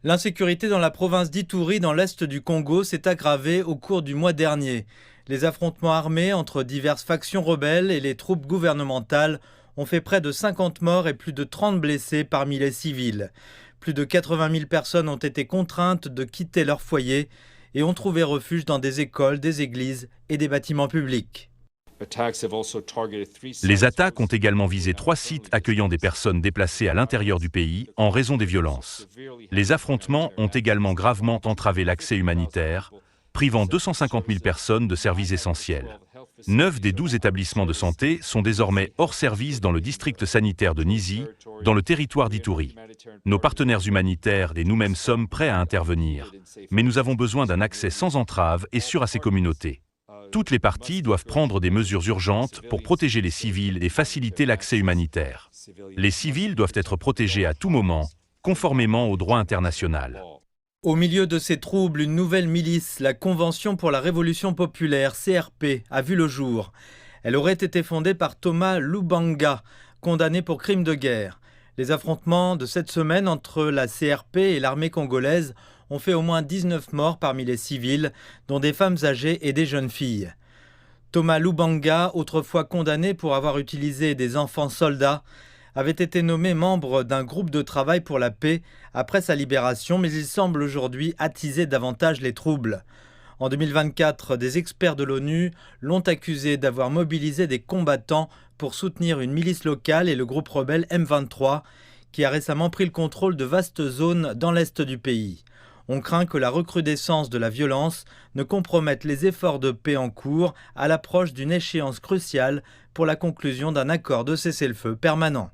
L'insécurité dans la province d'Ituri, dans l'est du Congo, s'est aggravée au cours du mois dernier. Les affrontements armés entre diverses factions rebelles et les troupes gouvernementales ont fait près de 50 morts et plus de 30 blessés parmi les civils. Plus de 80 000 personnes ont été contraintes de quitter leur foyer et ont trouvé refuge dans des écoles, des églises et des bâtiments publics. Les attaques ont également visé 3 sites accueillant des personnes déplacées à l'intérieur du pays en raison des violences. Les affrontements ont également gravement entravé l'accès humanitaire, privant 250 000 personnes de services essentiels. 9 des 12 établissements de santé sont désormais hors service dans le district sanitaire de Nizi, dans le territoire d'Ituri. Nos partenaires humanitaires et nous-mêmes sommes prêts à intervenir, mais nous avons besoin d'un accès sans entrave et sûr à ces communautés. Toutes les parties doivent prendre des mesures urgentes pour protéger les civils et faciliter l'accès humanitaire. Les civils doivent être protégés à tout moment, conformément au droit international. Au milieu de ces troubles, une nouvelle milice, la Convention pour la Révolution populaire, CRP, a vu le jour. Elle aurait été fondée par Thomas Lubanga, condamné pour crime de guerre. Les affrontements de cette semaine entre la CRP et l'armée congolaise ont fait au moins 19 morts parmi les civils, dont des femmes âgées et des jeunes filles. Thomas Lubanga, autrefois condamné pour avoir utilisé des enfants soldats, avait été nommé membre d'un groupe de travail pour la paix après sa libération, mais il semble aujourd'hui attiser davantage les troubles. En 2024, des experts de l'ONU l'ont accusé d'avoir mobilisé des combattants pour soutenir une milice locale et le groupe rebelle M23, qui a récemment pris le contrôle de vastes zones dans l'est du pays. On craint que la recrudescence de la violence ne compromette les efforts de paix en cours à l'approche d'une échéance cruciale pour la conclusion d'un accord de cessez-le-feu permanent.